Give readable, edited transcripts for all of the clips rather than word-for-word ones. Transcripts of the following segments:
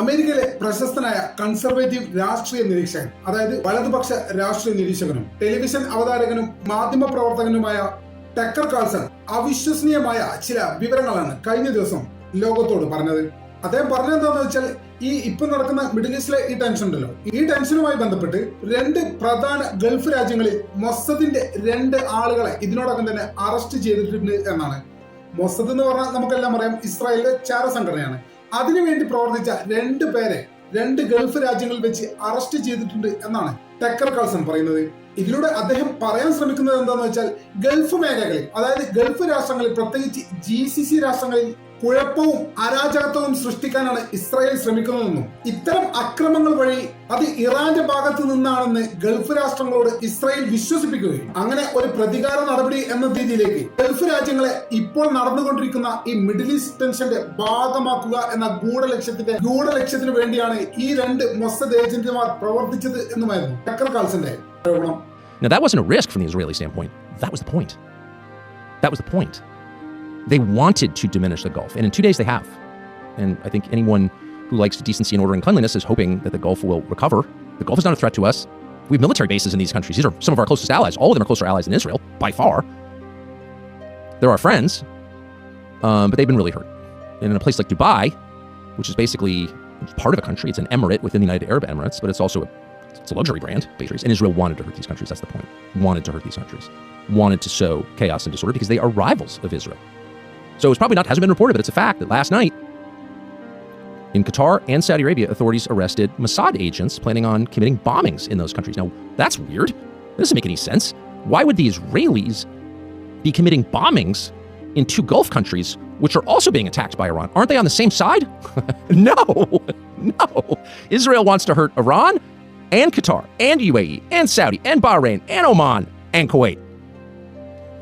അമേരിക്കയിലെ പ്രശസ്തനായ കൺസർവേറ്റീവ് രാഷ്ട്രീയ നിരീക്ഷകൻ, അതായത് വലതുപക്ഷ രാഷ്ട്രീയ നിരീക്ഷകനും ടെലിവിഷൻ അവതാരകനും മാധ്യമ പ്രവർത്തകനുമായ ടക്കർ കാൾസൺ അവിശ്വസനീയമായ ചില വിവരങ്ങളാണ് കഴിഞ്ഞ ദിവസം ലോകത്തോട് പറഞ്ഞത്. അദ്ദേഹം പറഞ്ഞെന്താന്ന് വെച്ചാൽ, ഈ ഇപ്പൊ നടക്കുന്ന മിഡിൽ ഈസ്റ്റിലെ ഈ ടെൻഷൻ ഉണ്ടല്ലോ, ഈ ടെൻഷനുമായി ബന്ധപ്പെട്ട് രണ്ട് പ്രധാന ഗൾഫ് രാജ്യങ്ങളിൽ മൊസദിന്റെ 2 ആളുകളെ ഇതിനോടകം തന്നെ അറസ്റ്റ് ചെയ്തിട്ടുണ്ട് എന്നാണ്. മൊസദ് എന്ന് പറഞ്ഞാൽ നമുക്കെല്ലാം അറിയാം, ഇസ്രായേലിലെ ചാരസംഘടനയാണ്. അതിനുവേണ്ടി പ്രവർത്തിച്ച 2 പേരെ 2 ഗൾഫ് രാജ്യങ്ങളിൽ വെച്ച് അറസ്റ്റ് ചെയ്തിട്ടുണ്ട് എന്നാണ് ടക്കർ കാൾസൺ പറയുന്നത്. ഇതിലൂടെ അദ്ദേഹം പറയാൻ ശ്രമിക്കുന്നത് എന്താണെന്ന് വെച്ചാൽ, ഗൾഫ് മേഖലകളിൽ, അതായത് ഗൾഫ് രാഷ്ട്രങ്ങളിൽ, പ്രത്യേകിച്ച് GCC രാഷ്ട്രങ്ങളിൽ കുഴപ്പവും അരാജകത്വവും സൃഷ്ടിക്കാനാണ് ഇസ്രായേൽ ശ്രമിക്കുന്നതെന്നും ഇത്തരം അക്രമങ്ങൾ വഴി അത് ഇറാന്റെ ഭാഗത്ത് നിന്നാണെന്ന് ഗൾഫ് രാഷ്ട്രങ്ങളോട് ഇസ്രായേൽ വിശ്വസിപ്പിക്കുകയും അങ്ങനെ ഒരു പ്രതികാര നടപടി എന്ന രീതിയിലേക്ക് ഗൾഫ് രാജ്യങ്ങളെ ഇപ്പോൾ നടന്നുകൊണ്ടിരിക്കുന്ന ഈ മിഡിൽ ഈസ്റ്റ് ടെൻഷന്റെ ഭാഗമാക്കുക എന്ന ഗൂഢലക്ഷ്യത്തിന് വേണ്ടിയാണ് ഈ 2 മൊസദ് ഏജന്റുമാർ പ്രവർത്തിച്ചത് എന്നുമായിരുന്നു ടക്കർ കാൾസന്റെ ആരോപണം. Now, that wasn't a risk from the Israeli standpoint. That was the point. That was the point. They wanted to diminish the Gulf, and in 2 days they have. And I think anyone who likes decency and order and cleanliness is hoping that the Gulf will recover. The Gulf is not a threat to us. We have military bases in these countries. These are some of our closest allies. All of them are closer allies than Israel, by far. They're our friends, but they've been really hurt. And in a place like Dubai, which is basically part of a country, it's an emirate within the United Arab Emirates, but it's also it's a luxury brand, and Israel wanted to hurt these countries. That's the point. Wanted to hurt these countries. Wanted to sow chaos and disorder because they are rivals of Israel. So it's probably hasn't been reported, but it's a fact that last night in Qatar and Saudi Arabia, authorities arrested Mossad agents planning on committing bombings in those countries. Now, that's weird. That doesn't make any sense. Why would the Israelis be committing bombings in 2 Gulf countries, which are also being attacked by Iran? Aren't they on the same side? No. Israel wants to hurt Iran and Qatar and UAE and Saudi and Bahrain and Oman and Kuwait.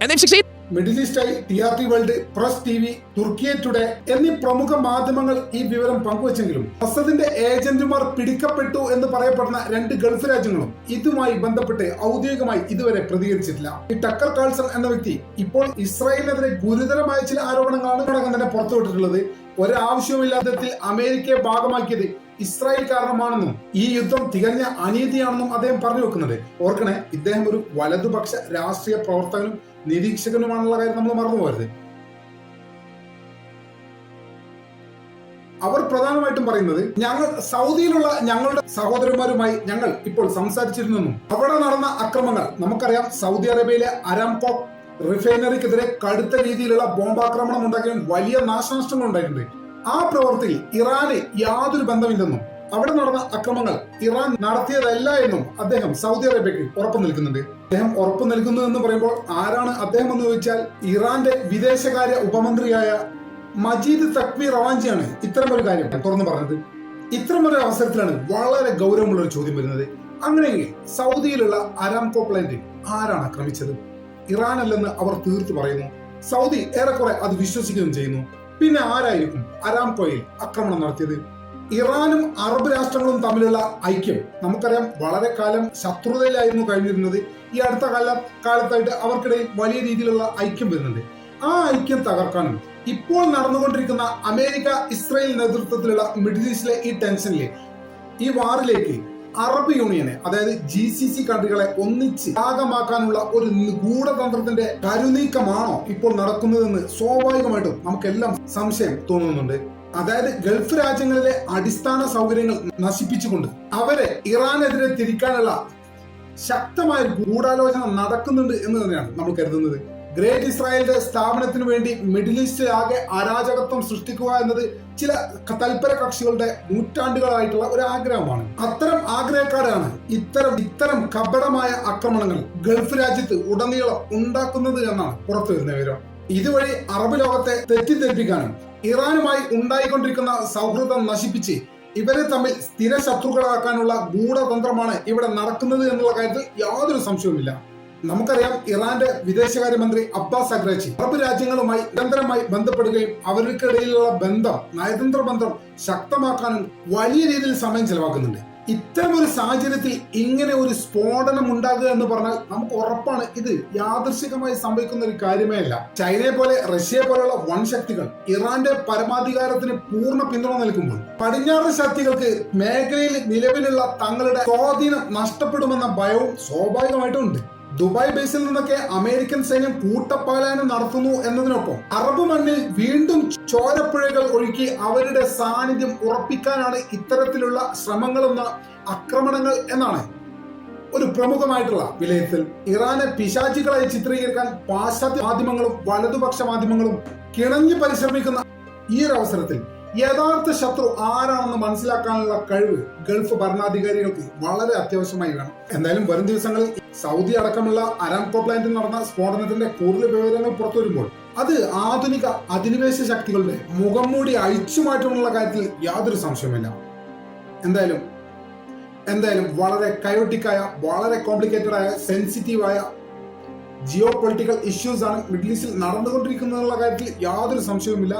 And they've succeeded. Middle ഈസ്റ്റായി TRT world, press TV, Turkiye today എന്നീ പ്രമുഖ മാധ്യമങ്ങൾ ഈ വിവരം പങ്കുവച്ചെങ്കിലും മൊസദിന്റെ ഏജന്റുമാർ പിടിക്കപ്പെട്ടു എന്ന് പറയപ്പെടുന്ന 2 Gulf രാജ്യങ്ങളും ഇതുമായി ബന്ധപ്പെട്ട് ഔദ്യോഗികമായി ഇതുവരെ പ്രതികരിച്ചിട്ടില്ല. ഈ ടക്കർ കാൾസൺ എന്ന വ്യക്തി ഇപ്പോൾ ഇസ്രായേലിനെതിരെ ഗുരുതരമായ ചില ആരോപണങ്ങളാണ് ഇതിനോടകം തന്നെ പുറത്തുവിട്ടിട്ടുള്ളത്. ഒരാവശ്യവുമില്ലാത്തതിൽ അമേരിക്കയെ ഭാഗമാക്കിയത് ഇസ്രായേൽ കാരണമാണെന്നും ഈ യുദ്ധം തികഞ്ഞ അനീതിയാണെന്നും അദ്ദേഹം പറഞ്ഞു വെക്കുന്നത്. ഓർക്കണേ, ഇദ്ദേഹം ഒരു വലതുപക്ഷ രാഷ്ട്രീയ പ്രവർത്തകനും നിരീക്ഷകനുമാണുള്ള കാര്യം നമ്മൾ മറന്നുപോകരുത്. അവർ പ്രധാനമായിട്ടും പറയുന്നത്, ഞങ്ങൾ സൗദിയിലുള്ള ഞങ്ങളുടെ സഹോദരന്മാരുമായി ഞങ്ങൾ ഇപ്പോൾ സംസാരിച്ചിരുന്നെന്നും അവിടെ നടന്ന അക്രമങ്ങൾ നമുക്കറിയാം. സൗദി അറേബ്യയിലെ അരാംകോ റിഫൈനറിക്കെതിരെ കടുത്ത രീതിയിലുള്ള ബോംബാക്രമണം ഉണ്ടാക്കിയും വലിയ നാശനഷ്ടങ്ങൾ ഉണ്ടായിട്ടുണ്ട്. ആ പ്രവൃത്തിയിൽ ഇറാന് യാതൊരു ബന്ധമില്ലെന്നും അവിടെ നടന്ന അക്രമങ്ങൾ ഇറാൻ നടത്തിയതല്ല എന്നും അദ്ദേഹം സൗദി അറേബ്യക്ക് ഉറപ്പു നൽകുന്നുണ്ട്. അദ്ദേഹം ഉറപ്പു നൽകുന്നു എന്ന് പറയുമ്പോൾ ആരാണ് അദ്ദേഹം എന്ന് ചോദിച്ചാൽ, ഇറാന്റെ വിദേശകാര്യ ഉപമന്ത്രിയായ മജീദ് തക്വി റവാഞ്ചിയാണ് ഇത്തരമൊരു കാര്യം തുറന്നു പറഞ്ഞത്. ഇത്തരമൊരു അവസരത്തിലാണ് വളരെ ഗൗരവമുള്ള ഒരു ചോദ്യം വരുന്നത്. അങ്ങനെയെങ്കിൽ സൗദിയിലുള്ള അരാംകോ പ്ലാന്റ് ആരാണ് ആക്രമിച്ചത്? ഇറാൻ അല്ലെന്ന് അവർ തീർത്തു പറയുന്നു. സൗദി ഏറെക്കുറെ അത് വിശ്വസിക്കുകയും ചെയ്യുന്നു. പിന്നെ ആരായിരിക്കും അരാംകോയിൽ ആക്രമണം നടത്തിയത്? ഇറാനും അറബ് രാഷ്ട്രങ്ങളും തമ്മിലുള്ള ഐക്യം നമുക്കറിയാം വളരെ കാലം ശത്രുതയിലായിരുന്നു കഴിഞ്ഞിരുന്നത്. ഈ അടുത്ത കാലത്തായിട്ട് അവർക്കിടയിൽ വലിയ രീതിയിലുള്ള ഐക്യം വരുന്നുണ്ട്. ആ ഐക്യം തകർക്കാനും ഇപ്പോൾ നടന്നുകൊണ്ടിരിക്കുന്ന അമേരിക്ക ഇസ്രായേൽ നേതൃത്വത്തിലുള്ള മിഡിൽ ഈസ്റ്റിലെ ഈ ടെൻഷനിലെ ഈ വാറിലേക്ക് അറബ് യൂണിയനെ, അതായത് GCC കൺട്രികളെ ഒന്നിച്ച് ഭാഗമാക്കാനുള്ള ഒരു ഗൂഢതന്ത്രത്തിന്റെ കരുനീക്കമാണോ ഇപ്പോൾ നടക്കുന്നതെന്ന് സ്വാഭാവികമായിട്ടും നമുക്കെല്ലാം സംശയം തോന്നുന്നുണ്ട്. അതായത് ഗൾഫ് രാജ്യങ്ങളിലെ അടിസ്ഥാന സൗകര്യങ്ങൾ നശിപ്പിച്ചുകൊണ്ട് അവരെ ഇറാനെതിരെ തിരിക്കാനുള്ള ശക്തമായ ഗൂഢാലോചന നടക്കുന്നുണ്ട് എന്ന് തന്നെയാണ് നമ്മൾ കരുതുന്നത്. ഗ്രേറ്റ് ഇസ്രായേലിന്റെ സ്ഥാപനത്തിന് വേണ്ടി മിഡിൽ ഈസ്റ്റിൽ ആകെ അരാജകത്വം സൃഷ്ടിക്കുക എന്നത് ചില തൽപര കക്ഷികളുടെ നൂറ്റാണ്ടുകളായിട്ടുള്ള ഒരു ആഗ്രഹമാണ്. അത്തരം ആഗ്രഹക്കാരാണ് ഇത്തരം കപടമായ ആക്രമണങ്ങൾ ഗൾഫ് രാജ്യത്ത് ഉടനീളം ഉണ്ടാക്കുന്നത് എന്നാണ് പുറത്തു വരുന്ന വിവരം. ഇതുവഴി അറബ് ലോകത്തെ തെറ്റിദ്ധരിപ്പിക്കാനും ഇറാനുമായി ഉണ്ടായിക്കൊണ്ടിരിക്കുന്ന സൗഹൃദം നശിപ്പിച്ച് ഇവരെ തമ്മിൽ സ്ഥിര ശത്രുക്കളാക്കാനുള്ള ഗൂഢതന്ത്രമാണ് ഇവിടെ നടക്കുന്നത് എന്നുള്ള കാര്യത്തിൽ യാതൊരു സംശയവുമില്ല. നമുക്കറിയാം, ഇറാന്റെ വിദേശകാര്യമന്ത്രി അബ്ബാസ് അഗ്രാച്ചി അറബ് രാജ്യങ്ങളുമായി നിരന്തരമായി ബന്ധപ്പെടുകയും അവർക്കിടയിലുള്ള നയതന്ത്ര ബന്ധം ശക്തമാക്കാനും വലിയ രീതിയിൽ സമയം ചെലവാക്കുന്നുണ്ട്. ഇത്തരം ഒരു സാഹചര്യത്തിൽ ഇങ്ങനെ ഒരു സ്ഫോടനം ഉണ്ടാകുക എന്ന് പറഞ്ഞാൽ നമുക്ക് ഉറപ്പാണ് ഇത് യാദൃശികമായി സംഭവിക്കുന്ന ഒരു കാര്യമേ അല്ല. ചൈനയെ പോലെ റഷ്യയെ പോലെയുള്ള വൻ ശക്തികൾ ഇറാന്റെ പരമാധികാരത്തിന് പൂർണ്ണ പിന്തുണ നൽകുമ്പോൾ പടിഞ്ഞാറൻ ശക്തികൾക്ക് മേഖലയിൽ നിലവിലുള്ള തങ്ങളുടെ സ്വാധീനം നഷ്ടപ്പെടുമെന്ന ഭയവും സ്വാഭാവികമായിട്ടും ഉണ്ട്. ദുബായ് ബേസിൽ നിന്നൊക്കെ അമേരിക്കൻ സൈന്യം കൂട്ടപ്പാലായനം നടത്തുന്നു എന്നതിനൊപ്പം അറബ് മണ്ണിൽ വീണ്ടും ചോരപ്പുഴകൾ ഒഴുക്കി അവരുടെ സാന്നിധ്യം ഉറപ്പിക്കാനാണ് ഇത്തരത്തിലുള്ള ശ്രമങ്ങളെന്ന ആക്രമണങ്ങൾ എന്നാണ് ഒരു പ്രമുഖമായിട്ടുള്ള വിലയിരുത്തൽ. ഇറാനെ പിശാചികളായി ചിത്രീകരിക്കാൻ പാശ്ചാത്യ മാധ്യമങ്ങളും വലതുപക്ഷ മാധ്യമങ്ങളും കിണഞ്ഞു പരിശ്രമിക്കുന്ന ഈ ഒരു അവസരത്തിൽ യഥാർത്ഥ ശത്രു ആരാണെന്ന് മനസ്സിലാക്കാനുള്ള കഴിവ് ഗൾഫ് ഭരണാധികാരികൾക്ക് വളരെ അത്യാവശ്യമായി വേണം. എന്തായാലും വരും ദിവസങ്ങളിൽ സൗദി അടക്കമുള്ള അരാംകോ പ്ലാന്റിൽ നടന്ന സ്ഫോടനത്തിന്റെ കൂടുതൽ വിവരങ്ങൾ പുറത്തു വരുമ്പോൾ അത് ആധുനിക അധിനിവേശ ശക്തികളുടെ മുഖം മൂടി അഴിച്ചു മാറ്റുമെന്നുള്ള കാര്യത്തിൽ യാതൊരു സംശയമില്ല. എന്തായാലും വളരെ കയോട്ടിക്കായ, വളരെ കോംപ്ലിക്കേറ്റഡ് ആയ, സെൻസിറ്റീവായ ജിയോ പൊളിറ്റിക്കൽ ഇഷ്യൂസ് ആണ് മിഡിൽ ഈസ്റ്റിൽ നടന്നുകൊണ്ടിരിക്കുന്നതെന്നുള്ള കാര്യത്തിൽ യാതൊരു സംശയവുമില്ല.